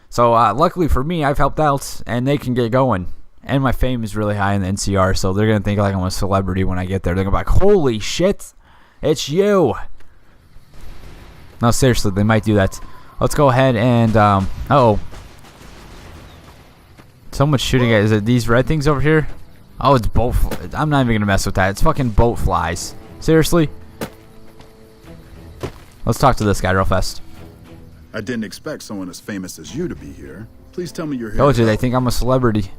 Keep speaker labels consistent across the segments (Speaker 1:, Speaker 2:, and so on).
Speaker 1: So luckily for me, I've helped out, and they can get going. And my fame is really high in the NCR, so they're going to think like I'm a celebrity when I get there. They're going to be like, holy shit, it's you. No, seriously, they might do that. Let's go ahead and, uh-oh. Someone's shooting at, is it these red things over here? Oh, it's boat flies. I'm not even going to mess with that. It's fucking boat flies. Seriously? Let's talk to this guy real fast.
Speaker 2: I didn't expect someone as famous as you to be here. Please tell me you're here.
Speaker 1: Told you, they think I'm a celebrity.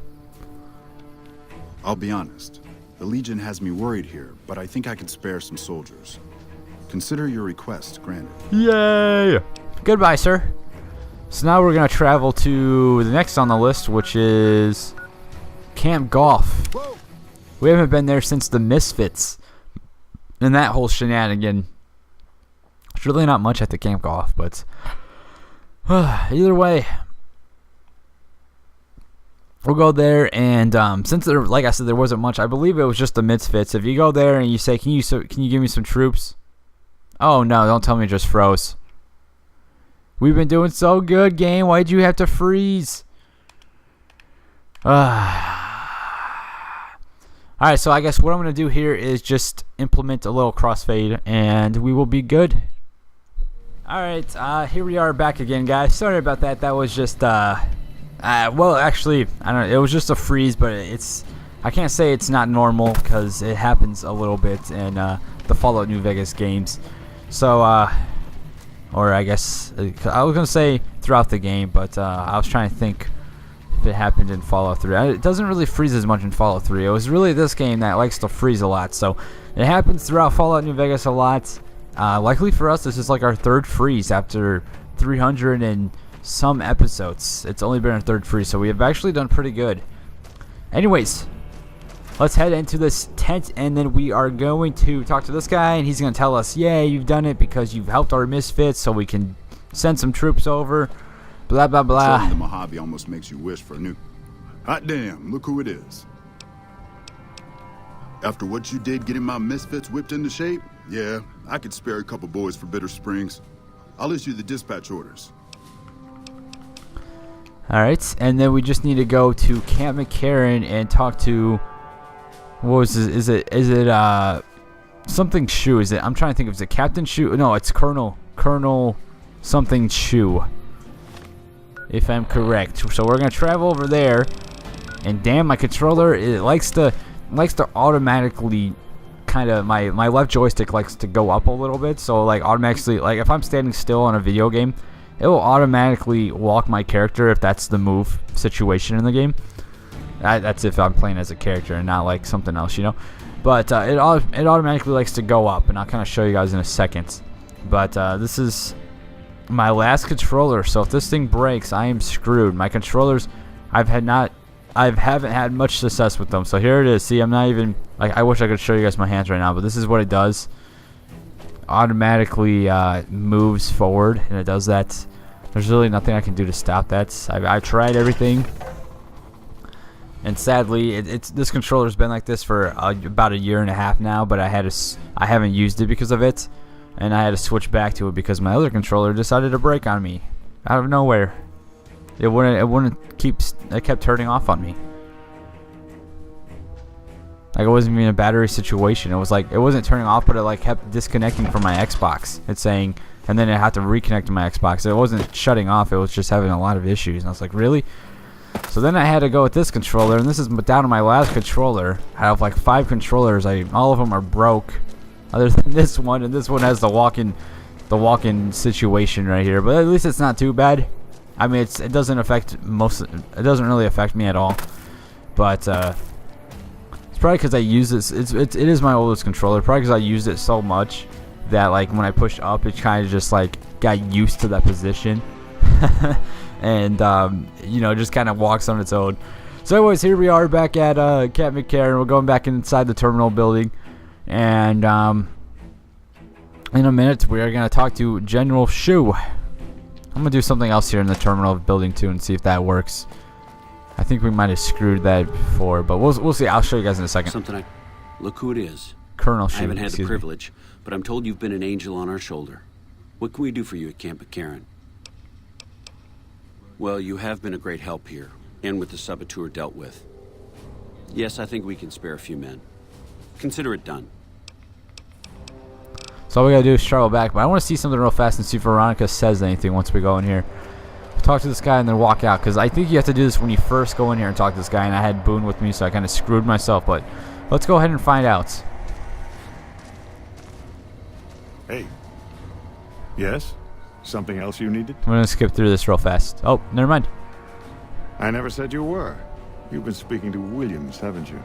Speaker 2: I'll be honest. The Legion has me worried here, but I think I can spare some soldiers. Consider your request granted.
Speaker 1: Yay! Goodbye, sir. So now we're going to travel to the next on the list, which is Camp Golf.
Speaker 2: Whoa.
Speaker 1: We haven't been there since the Misfits and that whole shenanigan. There's really not much at the Camp Golf, but either way, we'll go there. And since there, like I said, there wasn't much. I believe it was just the Misfits. If you go there and you say, "Can you give me some troops?" Oh no! Don't tell me it just froze. We've been doing so good, game. Why'd you have to freeze? Alright, so I guess what I'm going to do here is just implement a little crossfade, and we will be good. Alright, here we are back again, guys. Sorry about that. That was just, well, actually, I don't know. It was just a freeze, but I can't say it's not normal, because it happens a little bit in the Fallout New Vegas games. So, or I guess, I was going to say throughout the game, but I was trying to think if it happened in Fallout 3. It doesn't really freeze as much in Fallout 3. It was really this game that likes to freeze a lot. So it happens throughout Fallout New Vegas a lot. Luckily for us, this is like our third freeze after 300 and some episodes. It's only been our third freeze, so we have actually done pretty good. Anyways, let's head into this tent, and then we are going to talk to this guy, and he's going to tell us, yeah, you've done it because you've helped our Misfits, so we can send some troops over. Blah, blah, blah.
Speaker 2: Controlling the Mojave almost makes you wish for a new... Hot damn, look who it is. After what you did getting my Misfits whipped into shape, yeah, I could spare a couple boys for Bitter Springs. I'll issue the dispatch orders.
Speaker 1: Alright, and then we just need to go to Camp McCarran and talk to... What was this? Is it something Shu? Is it? I'm trying to think if it's a Captain Shu. No, it's Colonel something Shu, if I'm correct. So we're gonna travel over there, and damn, my controller, it likes to automatically kind of, my left joystick likes to go up a little bit. So like automatically, like if I'm standing still on a video game, it will automatically walk my character if that's the move situation in the game. That's if I'm playing as a character and not like something else, you know. But it automatically likes to go up, and I'll kind of show you guys in a second. But this is my last controller, so if this thing breaks, I am screwed. My controllers, I haven't had much success with them. So here it is. See, I'm not even like, I wish I could show you guys my hands right now, but this is what it does. Automatically moves forward, and it does that. There's really nothing I can do to stop that. I've tried everything. And sadly, this controller's been like this for about a year and a half now, but I haven't used it because of it, and I had to switch back to it because my other controller decided to break on me out of nowhere. It kept turning off on me. Like it wasn't even a battery situation. It was like, it wasn't turning off, but it like kept disconnecting from my Xbox. It's saying, and then it had to reconnect to my Xbox. It wasn't shutting off. It was just having a lot of issues, and I was like, really? So then I had to go with this controller, and this is down to my last controller. I have like 5 controllers. All of them are broke, other than this one, and this one has the walk-in situation right here. But at least it's not too bad. I mean, it doesn't really affect me at all. But it's probably because I use this. It is my oldest controller. Probably because I used it so much that like when I pushed up, it kind of just like got used to that position. And you know, just kind of walks on its own. So anyways, here we are back at Camp McCarran. We're going back inside the terminal building, and in a minute we are going to talk to General Shu. I'm going to do something else here in the terminal building too and see if that works. I think we might have screwed that before, but we'll see. I'll show you guys in a second.
Speaker 3: Look who it is.
Speaker 1: Colonel Shu.
Speaker 3: I haven't had the privilege, but I'm told you've been an angel on our shoulder. What can we do for you at Camp McCarran? Well, you have been a great help here, and with the saboteur dealt with. Yes, I think we can spare a few men. Consider it done.
Speaker 1: So all we gotta do is travel back, but I want to see something real fast and see if Veronica says anything once we go in here. Talk to this guy and then walk out, because I think you have to do this when you first go in here and talk to this guy, and I had Boone with me, so I kind of screwed myself, but let's go ahead and find out.
Speaker 4: Hey. Yes? Something else you needed?
Speaker 1: I'm gonna skip through this real fast. Oh, never mind.
Speaker 4: I never said you were. You've been speaking to Williams, haven't you?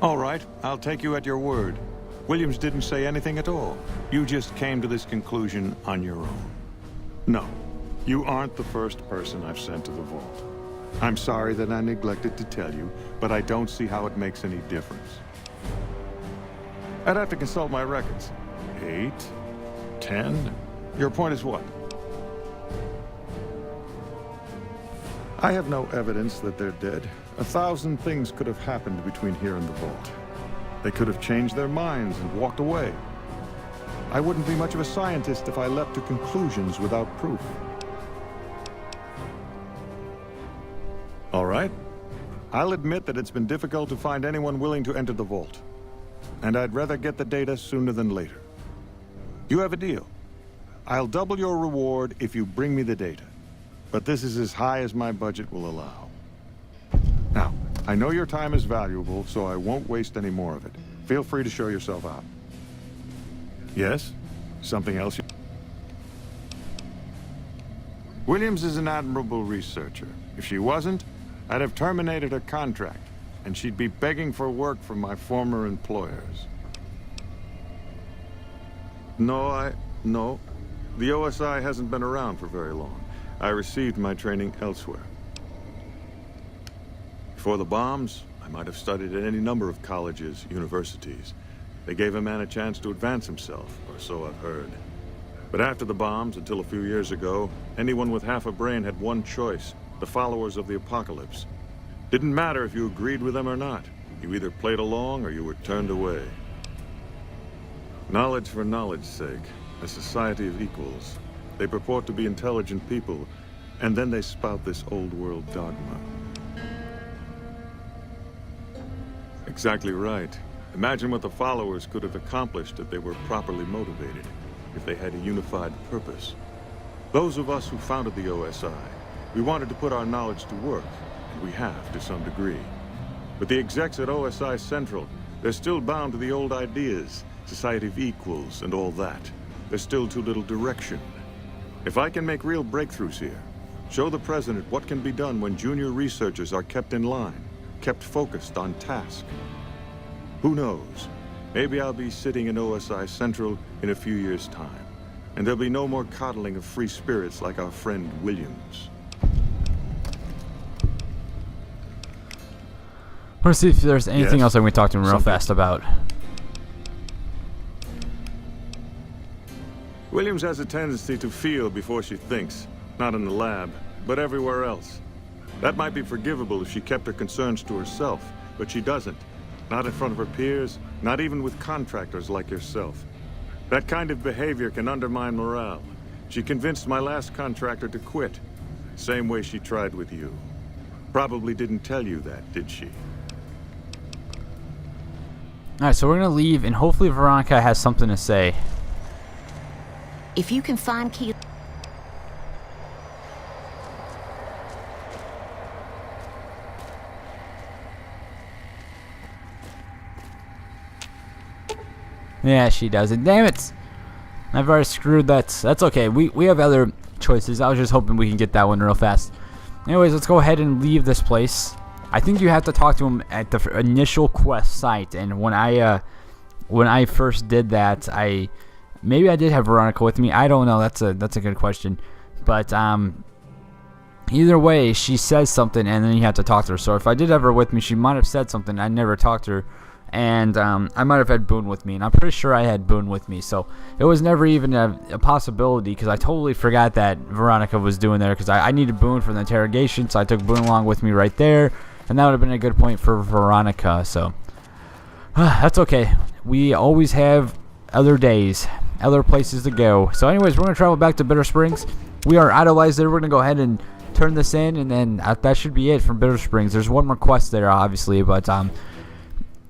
Speaker 4: All right, I'll take you at your word. Williams didn't say anything at all. You just came to this conclusion on your own. No, you aren't the first person I've sent to the vault. I'm sorry that I neglected to tell you, but I don't see how it makes any difference. I'd have to consult my records. 8, 10. Your point is what? I have no evidence that they're dead. 1,000 things could have happened between here and the vault. They could have changed their minds and walked away. I wouldn't be much of a scientist if I leapt to conclusions without proof. All right. I'll admit that it's been difficult to find anyone willing to enter the vault. And I'd rather get the data sooner than later. You have a deal. I'll double your reward if you bring me the data. But this is as high as my budget will allow. Now, I know your time is valuable, so I won't waste any more of it. Feel free to show yourself out. Yes? Something else? Williams is an admirable researcher. If she wasn't, I'd have terminated her contract, and she'd be begging for work from my former employers. No. The OSI hasn't been around for very long. I received my training elsewhere. Before the bombs, I might have studied at any number of colleges, universities. They gave a man a chance to advance himself, or so I've heard. But after the bombs, until a few years ago, anyone with half a brain had one choice: the followers of the apocalypse. Didn't matter if you agreed with them or not. You either played along or you were turned away. Knowledge for knowledge's sake, a society of equals. They purport to be intelligent people, and then they spout this old-world dogma. Exactly right. Imagine what the followers could have accomplished if they were properly motivated, if they had a unified purpose. Those of us who founded the OSI, we wanted to put our knowledge to work, and we have to some degree. But the execs at OSI Central, they're still bound to the old ideas, society of equals and all that. There's still too little direction. If I can make real breakthroughs here, show the President what can be done when junior researchers are kept in line, kept focused on task. Who knows? Maybe I'll be sitting in OSI Central in a few years' time, and there'll be no more coddling of free spirits like our friend Williams.
Speaker 1: I want to see if there's anything
Speaker 4: Yes?
Speaker 1: else that we talk to him real
Speaker 4: Something.
Speaker 1: fast about.
Speaker 4: Williams has a tendency to feel before she thinks, not in the lab, but everywhere else. That might be forgivable if she kept her concerns to herself, but she doesn't. Not in front of her peers, not even with contractors like yourself. That kind of behavior can undermine morale. She convinced my last contractor to quit, same way she tried with you. Probably didn't tell you that, did she?
Speaker 1: Alright, so we're going to leave, and hopefully Veronica has something to say.
Speaker 5: If you can find key...
Speaker 1: Yeah, she does it. Damn it! I've already screwed that. That's okay. We have other choices. I was just hoping we can get that one real fast. Anyways, let's go ahead and leave this place. I think you have to talk to him at the initial quest site, and when I first did that, maybe I did have Veronica with me. I don't know. That's a good question. But either way, she says something, and then you have to talk to her. So if I did have her with me, she might have said something. I never talked to her, and I might have had Boone with me, and I'm pretty sure I had Boone with me. So it was never even a possibility, because I totally forgot that Veronica was doing there, because I needed Boone for the interrogation, so I took Boone along with me right there, and that would have been a good point for Veronica. So that's okay. We always have other days. other places to go. So anyways, we're going to travel back to Bitter Springs. We are idolized there. We're going to go ahead and turn this in, and then that should be it from Bitter Springs. There's one more quest there, obviously, but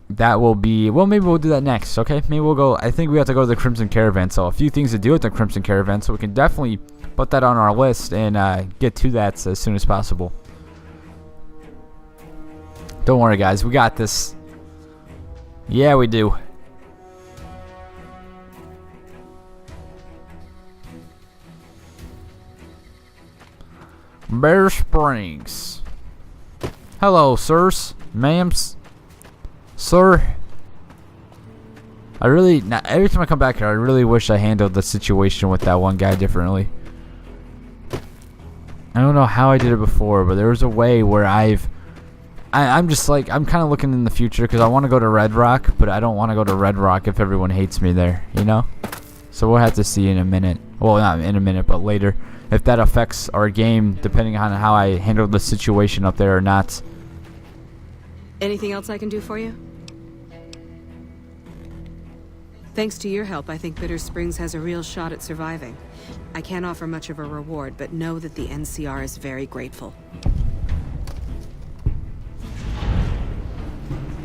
Speaker 1: that will be, well, maybe we'll do that next, okay? Maybe we'll go, I think we have to go to the Crimson Caravan, so a few things to do at the Crimson Caravan, so we can definitely put that on our list and get to that as soon as possible. Don't worry, guys, we got this. Yeah, we do. Bitter Springs. Hello, sirs, ma'ams, sir. Every time I come back here, I really wish I handled the situation with that one guy differently. I don't know how I did it before, but there was a way where I'm just like, I'm kind of looking in the future because I want to go to Red Rock, but I don't want to go to Red Rock if everyone hates me there, you know? So we'll have to see in a minute. Well, not in a minute, but later. If that affects our game, depending on how I handle the situation up there or not.
Speaker 6: Anything else I can do for you? Thanks to your help, I think Bitter Springs has a real shot at surviving. I can't offer much of a reward, but know that the NCR is very grateful.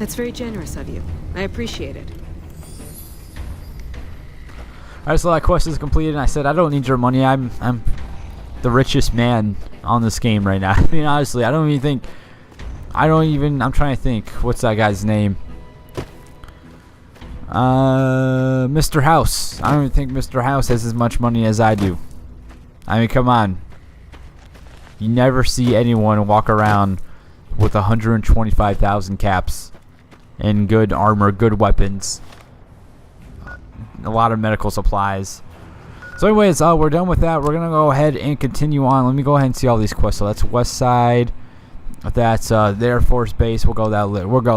Speaker 6: That's very generous of you. I appreciate it.
Speaker 1: Alright, so that quest is completed, and I said, I don't need your money. I'm the richest man on this game right now. I mean, honestly, I'm trying to think. What's that guy's name? Mr. House. I don't even think Mr. House has as much money as I do. I mean, come on. You never see anyone walk around with 125,000 caps and good armor, good weapons, a lot of medical supplies. So anyways, we're done with that. We're going to go ahead and continue on. Let me go ahead and see all these quests. So that's West Side. That's the Air Force Base. We'll go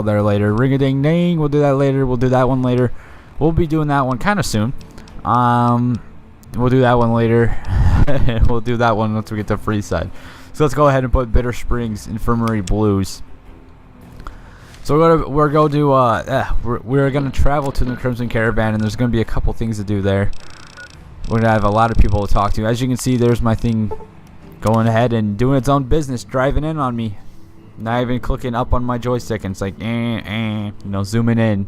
Speaker 1: there later. Ring-a-ding-ding. We'll do that later. We'll do that one later. We'll be doing that one kind of soon. We'll do that one later. We'll do that one once we get to Free Side. So let's go ahead and put Bitter Springs Infirmary Blues. So we're going to travel to the Crimson Caravan, and there's going to be a couple things to do there. We're going to have a lot of people to talk to. As you can see, there's my thing going ahead and doing its own business, driving in on me. Not even clicking up on my joystick, and it's like, zooming in.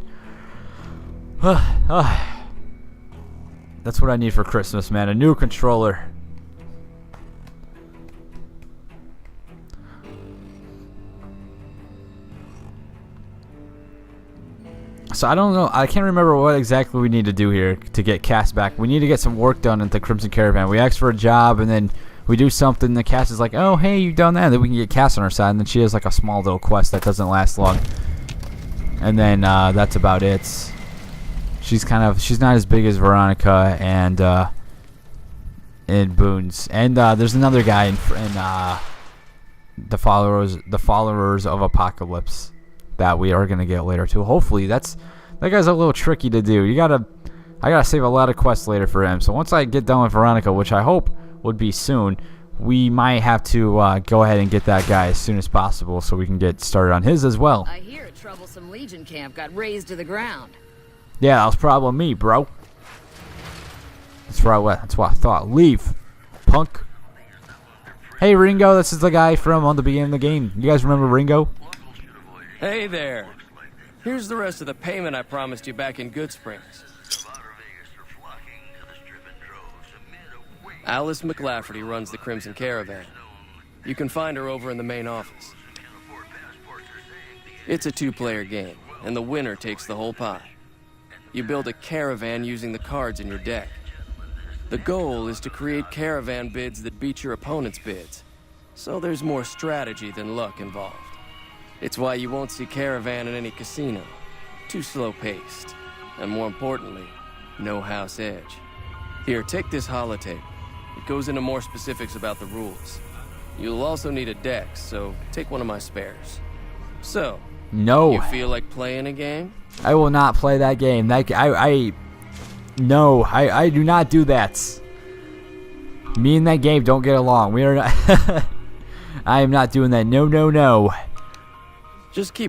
Speaker 1: That's what I need for Christmas, man. A new controller. So I don't know. I can't remember what exactly we need to do here to get Cass back. We need to get some work done at the Crimson Caravan. We ask for a job, and then we do something. The Cass is like, "Oh, hey, you've done that." Then we can get Cass on our side, and then she has like a small little quest that doesn't last long. And then that's about it. She's not as big as Veronica and Boons. And there's another guy in the followers of Apocalypse that we are gonna get later too. Hopefully, that guy's a little tricky to do. I gotta save a lot of quests later for him. So once I get done with Veronica, which I hope would be soon, we might have to go ahead and get that guy as soon as possible so we can get started on his as well.
Speaker 5: I hear a troublesome Legion camp got razed to the ground.
Speaker 1: Yeah, that was probably me, bro. That's what I thought. Leave, punk. Hey, Ringo, this is the guy from on the beginning of the game. You guys remember Ringo?
Speaker 7: Hey there. Here's the rest of the payment I promised you back in Good Springs. Alice McLafferty runs the Crimson Caravan. You can find her over in the main office. It's a two-player game, and the winner takes the whole pie. You build a caravan using the cards in your deck. The goal is to create caravan bids that beat your opponent's bids, so there's more strategy than luck involved. It's why you won't see Caravan in any casino. Too slow-paced. And more importantly, no house edge. Here, take this holotape. It goes into more specifics about the rules. You'll also need a deck, so take one of my spares. So,
Speaker 1: no.
Speaker 7: You feel like playing a game?
Speaker 1: I will not play that game. No, I do not do that. Me and that game don't get along. We are not. I am not doing that. No.
Speaker 7: Just keep